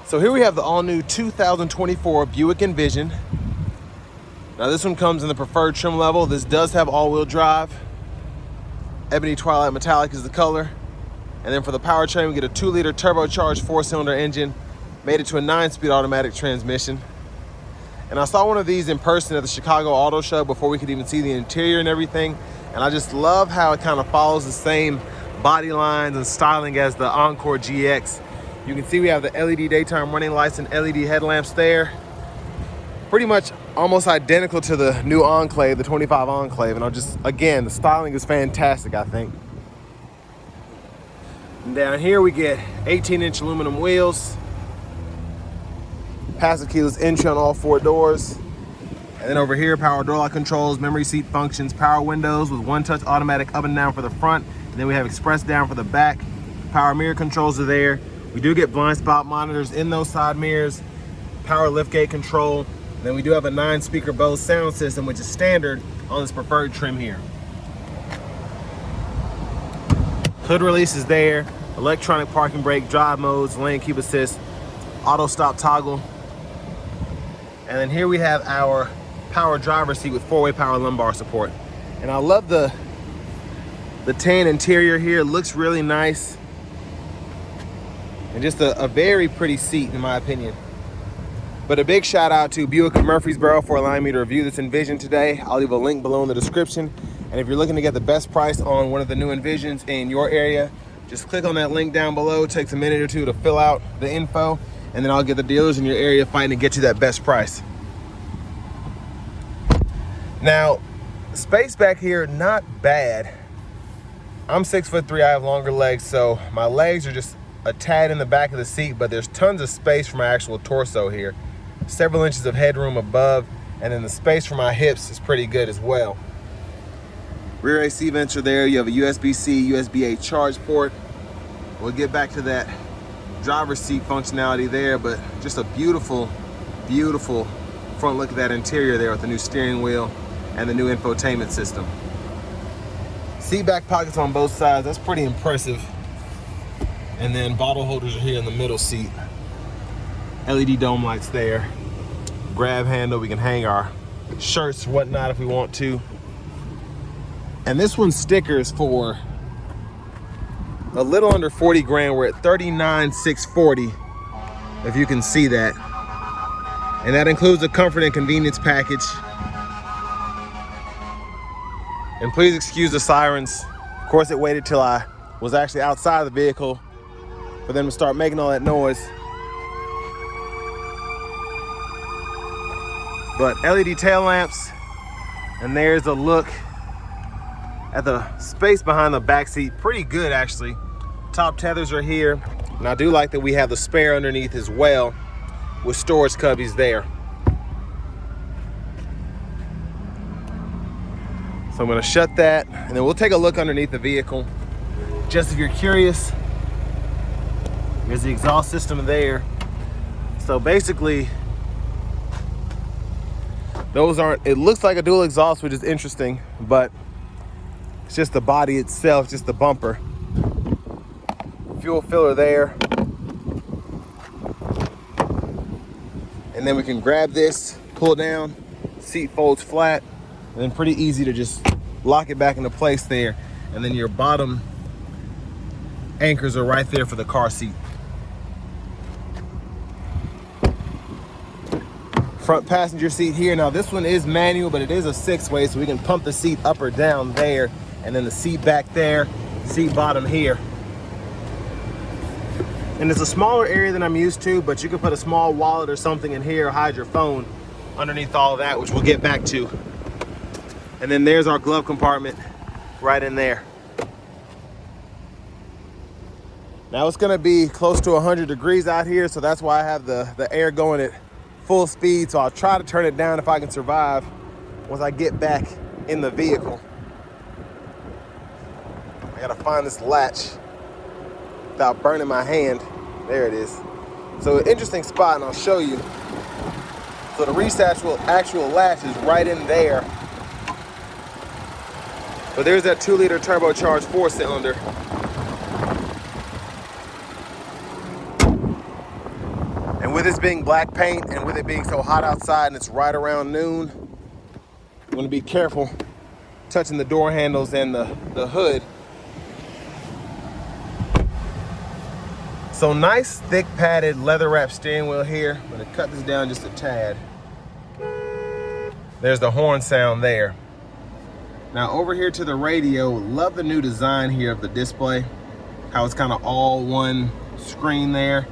So here we have the all-new 2024 Buick Envision. Now this one comes in the preferred trim level. This does have all-wheel drive. Ebony Twilight Metallic is the color. And then for the powertrain, we get a 2-liter turbocharged 4-cylinder engine, made it to a 9-speed automatic transmission. And I saw one of these in person at the Chicago Auto Show before we could even see the interior and everything. And I just love how it kind of follows the same body lines and styling as the Encore GX. You can see we have the LED daytime running lights and LED headlamps there. Pretty much almost identical to the new Enclave, the 25 Enclave. And again, the styling is fantastic, I think. And down here we get 18-inch aluminum wheels, passive keyless entry on all 4 doors. And then over here, power door lock controls, memory seat functions, power windows with 1-touch automatic up and down for the front. And then we have express down for the back. Power mirror controls are there. We do get blind spot monitors in those side mirrors, power liftgate control. And then we do have a 9-speaker Bose sound system, which is standard on this preferred trim here. Hood release is there, electronic parking brake, drive modes, lane keep assist, auto stop toggle. And then here we have our power driver's seat with 4-way power lumbar support. And I love the tan interior here. It looks really nice. And just a very pretty seat in my opinion. But a big shout out to Buick of Murfreesboro for allowing me to review this Envision today. I'll leave a link below in the description. And if you're looking to get the best price on one of the new Envisions in your area, just click on that link down below. It takes a minute or two to fill out the info, and then I'll get the dealers in your area fighting to get you that best price. Now, space back here, not bad. I'm 6'3", I have longer legs, so my legs are just a tad in the back of the seat, but there's tons of space for my actual torso here. Several inches of headroom above, and then the space for my hips is pretty good as well. Rear AC vents are there. You have a USB-C, USB-A charge port. We'll get back to that driver's seat functionality there, but just a beautiful, beautiful front look at that interior there with the new steering wheel and the new infotainment system. Seat back pockets on both sides, that's pretty impressive. And then bottle holders are here in the middle seat. LED dome lights there. Grab handle, we can hang our shirts, whatnot if we want to. And this one's stickers for a little under 40 grand. We're at 39,640, if you can see that. And that includes the comfort and convenience package. And please excuse the sirens. Of course, it waited till I was actually outside the vehicle for them to start making all that noise. But LED tail lamps, and there's a look at the space behind the back seat. Pretty good actually. Top tethers are here, and I do like that we have the spare underneath as well with storage cubbies there. So I'm going to shut that, and then we'll take a look underneath the vehicle. Just if you're curious, there's the exhaust system there. So basically, those aren't, it looks like a dual exhaust, which is interesting, but it's just the body itself, just the bumper. Fuel filler there. And then we can grab this, pull down, seat folds flat, and then pretty easy to just lock it back into place there. And then your bottom anchors are right there for the car seat. Front passenger seat here. Now this one is manual, but it is a 6-way, so we can pump the seat up or down there, and then the seat back there, seat bottom here. And it's a smaller area than I'm used to, but you can put a small wallet or something in here, hide your phone underneath all of that, which we'll get back to. And then there's our glove compartment right in there. Now it's gonna be close to 100 degrees out here, so that's why I have the air going at full speed. So I'll try to turn it down if I can survive once I get back in the vehicle. I gotta find this latch without burning my hand. There it is. So an interesting spot, and I'll show you. So the reach actual latch is right in there. But there's that 2-liter turbocharged 4-cylinder. And with this being black paint and with it being so hot outside and it's right around noon, I'm gonna be careful touching the door handles and the hood. So nice, thick padded leather wrap steering wheel here. I'm gonna cut this down just a tad. There's the horn sound there. Now over here to the radio, love the new design here of the display. How it's kind of all one screen there.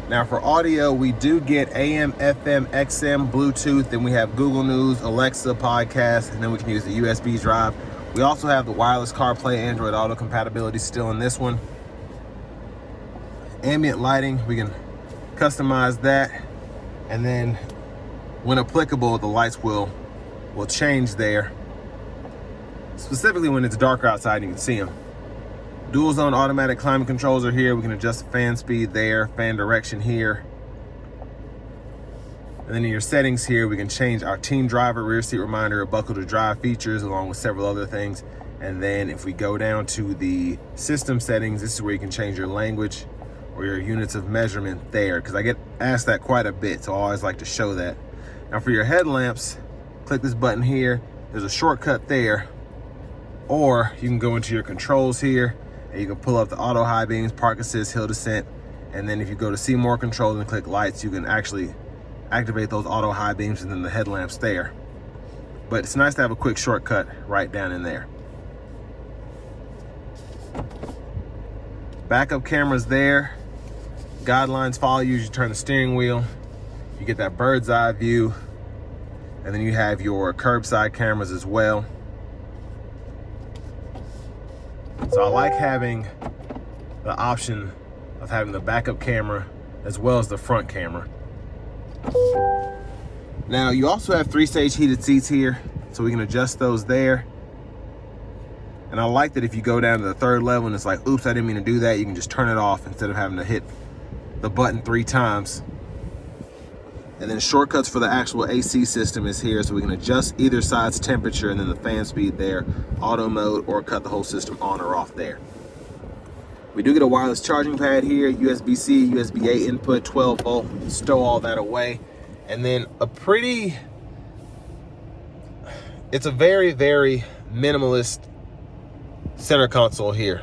Now for audio, we do get AM, FM, XM, Bluetooth, then we have Google News, Alexa, podcast, and then we can use the USB drive. We also have the wireless CarPlay, Android Auto compatibility still in this one. Ambient lighting, we can customize that. And then when applicable, the lights will change there. Specifically when it's darker outside and you can see them. Dual zone automatic climate controls are here. We can adjust fan speed there, fan direction here. And then in your settings here, we can change our team driver, rear seat reminder, buckle to drive features, along with several other things. And then if we go down to the system settings, this is where you can change your language or your units of measurement there, because I get asked that quite a bit, so I always like to show that. Now for your headlamps, click this button here. There's a shortcut there, or you can go into your controls here, and you can pull up the auto high beams, park assist, hill descent, and then if you go to see more controls and click lights, you can actually activate those auto high beams and then the headlamps there. But it's nice to have a quick shortcut right down in there. Backup cameras there. Guidelines follow you as you turn the steering wheel. You get that bird's eye view, and then you have your curbside cameras as well. So I like having the option of having the backup camera as well as the front camera. Now you also have 3-stage heated seats here, so we can adjust those there. And I like that if you go down to the third level and it's like, oops, I didn't mean to do that, you can just turn it off instead of having to hit the button 3 times. And then shortcuts for the actual AC system is here, so we can adjust either side's temperature and then the fan speed there, auto mode, or cut the whole system on or off there. We do get a wireless charging pad here, USB-C, USB-A input, 12 volt, we can stow all that away. And then it's a very, very minimalist center console here.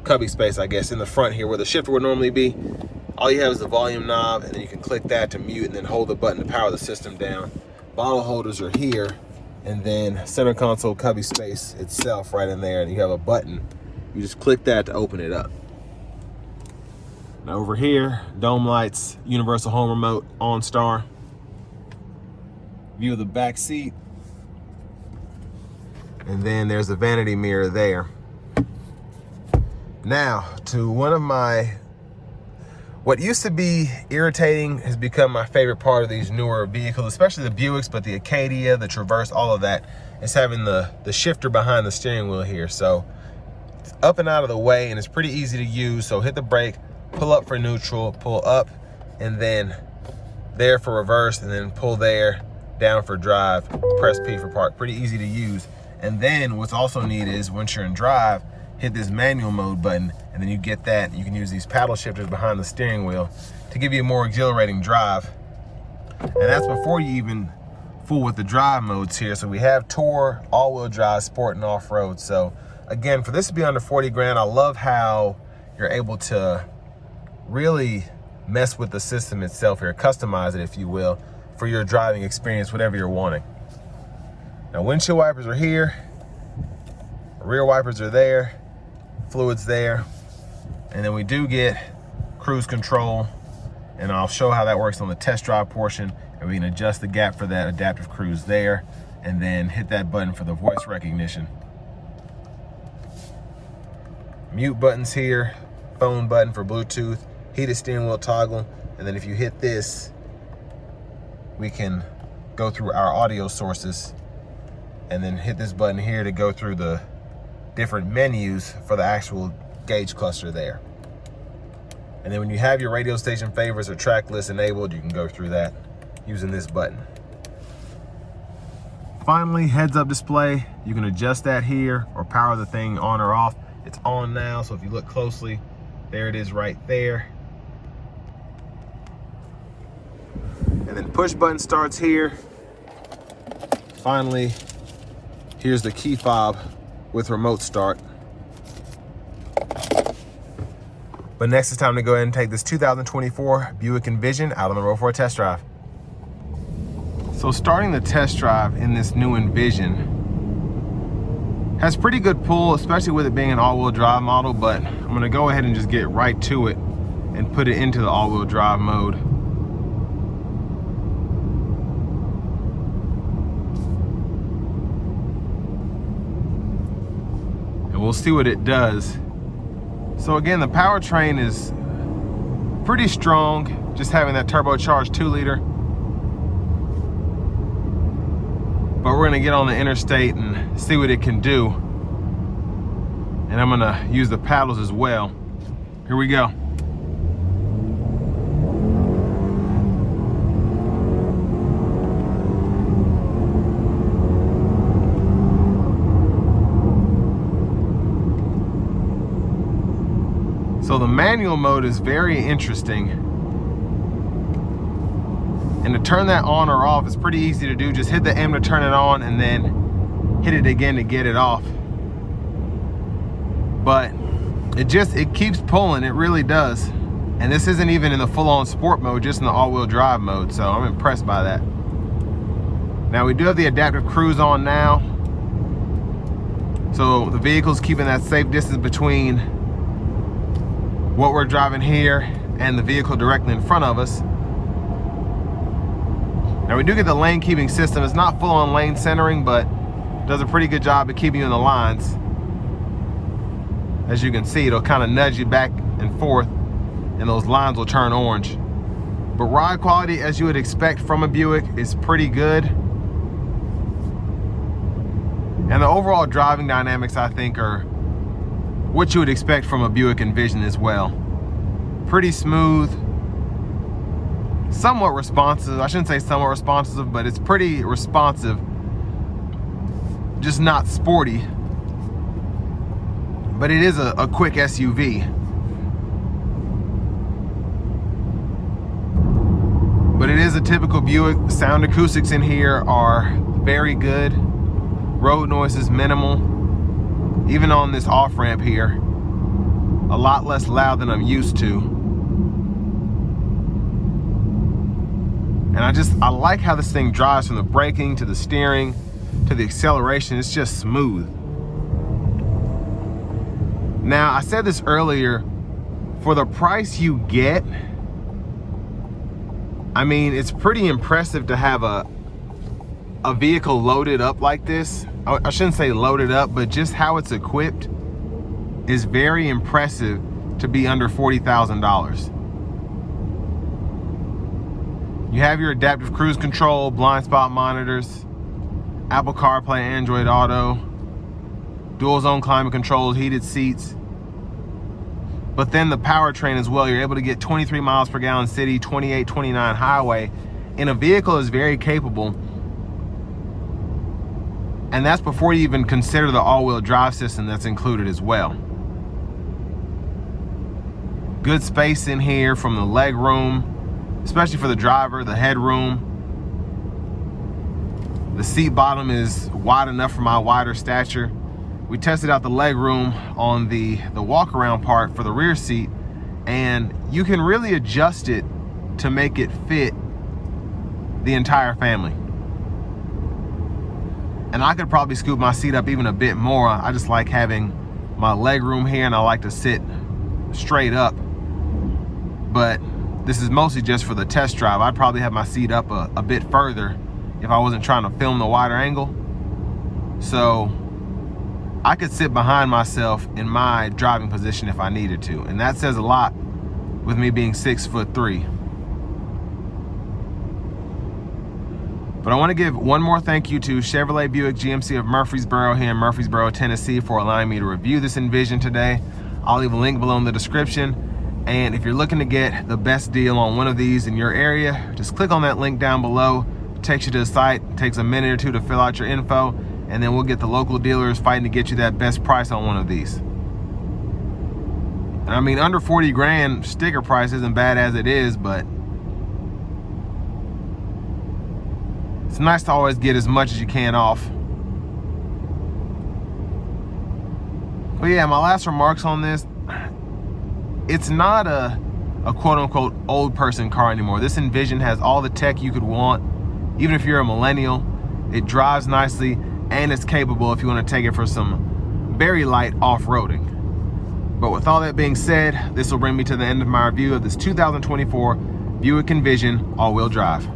Cubby space, I guess, in the front here where the shifter would normally be. All you have is the volume knob, and then you can click that to mute and then hold the button to power the system down. Bottle holders are here, and then center console cubby space itself right in there, and you have a button. You just click that to open it up. Now over here, dome lights, universal home remote, OnStar. View of the back seat. And then there's a vanity mirror there. Now, to one of what used to be irritating has become my favorite part of these newer vehicles, especially the Buicks, but the Acadia, the Traverse, all of that, is having the shifter behind the steering wheel here. So it's up and out of the way, and it's pretty easy to use. So hit the brake, pull up for neutral, pull up, and then there for reverse, and then pull there, down for drive, press P for park. Pretty easy to use. And then what's also neat is once you're in drive, hit this manual mode button, and then you get that. You can use these paddle shifters behind the steering wheel to give you a more exhilarating drive. And that's before you even fool with the drive modes here. So we have Tour, all-wheel drive, sport, and off-road. So again, for this to be under 40 grand, I love how you're able to really mess with the system itself here, customize it, if you will, for your driving experience, whatever you're wanting. Now, windshield wipers are here, rear wipers are there, fluids there, and then we do get cruise control, and I'll show how that works on the test drive portion, and we can adjust the gap for that adaptive cruise there, and then hit that button for the voice recognition. Mute buttons here, phone button for Bluetooth, heated steering wheel toggle, and then if you hit this, we can go through our audio sources, and then hit this button here to go through the different menus for the actual gauge cluster there. And then when you have your radio station favorites or track list enabled, you can go through that using this button. Finally, heads up display. You can adjust that here or power the thing on or off. It's on now, so if you look closely, there it is right there. And push button starts here. Finally, here's the key fob with remote start. But next it's time to go ahead and take this 2024 Buick Envision out on the road for a test drive. So starting the test drive in this new Envision has pretty good pull, especially with it being an all-wheel drive model, but I'm gonna go ahead and just get right to it and put it into the all-wheel drive mode. And we'll see what it does. So again, the powertrain is pretty strong, just having that turbocharged 2-liter. But we're gonna get on the interstate and see what it can do. And I'm gonna use the paddles as well. Here we go. So the manual mode is very interesting. And to turn that on or off is pretty easy to do. Just hit the M to turn it on and then hit it again to get it off. But it keeps pulling, it really does. And this isn't even in the full-on sport mode, just in the all-wheel drive mode, so I'm impressed by that. Now we do have the adaptive cruise on now. So the vehicle's keeping that safe distance between what we're driving here and the vehicle directly in front of us. Now we do get the lane keeping system. It's not full on lane centering, but does a pretty good job of keeping you in the lines. As you can see, it'll kind of nudge you back and forth and those lines will turn orange. But ride quality, as you would expect from a Buick, is pretty good. And the overall driving dynamics, I think, are what you would expect from a Buick Envision as well. Pretty smooth, somewhat responsive. I shouldn't say somewhat responsive, but it's pretty responsive, just not sporty. But it is a quick SUV. But it is a typical Buick. Sound acoustics in here are very good. Road noise is minimal. Even on this off-ramp here, a lot less loud than I'm used to. And I like how this thing drives, from the braking to the steering to the acceleration. It's just smooth. Now, I said this earlier, for the price you get, I mean, it's pretty impressive to have a vehicle loaded up like this. I shouldn't say loaded up, but just how it's equipped is very impressive to be under $40,000. You have your adaptive cruise control, blind spot monitors, Apple CarPlay, Android Auto, dual zone climate controls, heated seats. But then the powertrain as well. You're able to get 23 miles per gallon city, 28, 29 highway. And a vehicle is very capable. And that's before you even consider the all-wheel drive system that's included as well. Good space in here from the leg room, especially for the driver, the headroom. The seat bottom is wide enough for my wider stature. We tested out the leg room on the walk-around part for the rear seat, and you can really adjust it to make it fit the entire family. And I could probably scoop my seat up even a bit more. I just like having my leg room here, and I like to sit straight up. But this is mostly just for the test drive. I'd probably have my seat up a bit further if I wasn't trying to film the wider angle. So I could sit behind myself in my driving position if I needed to. And that says a lot with me being 6'3". But I want to give one more thank you to Chevrolet Buick GMC of Murfreesboro here in Murfreesboro, Tennessee, for allowing me to review this Envision today. I'll leave a link below in the description. And if you're looking to get the best deal on one of these in your area, just click on that link down below. It takes you to the site. It takes a minute or two to fill out your info, and then we'll get the local dealers fighting to get you that best price on one of these. And I mean, under 40 grand, sticker price isn't bad as it is, but It's nice to always get as much as you can off. But yeah, my last remarks on this, it's not a quote-unquote old person car anymore. This Envision has all the tech you could want. Even if you're a millennial, it drives nicely and it's capable if you want to take it for some very light off-roading. But with all that being said, this will bring me to the end of my review of this 2024 Buick Envision all-wheel drive.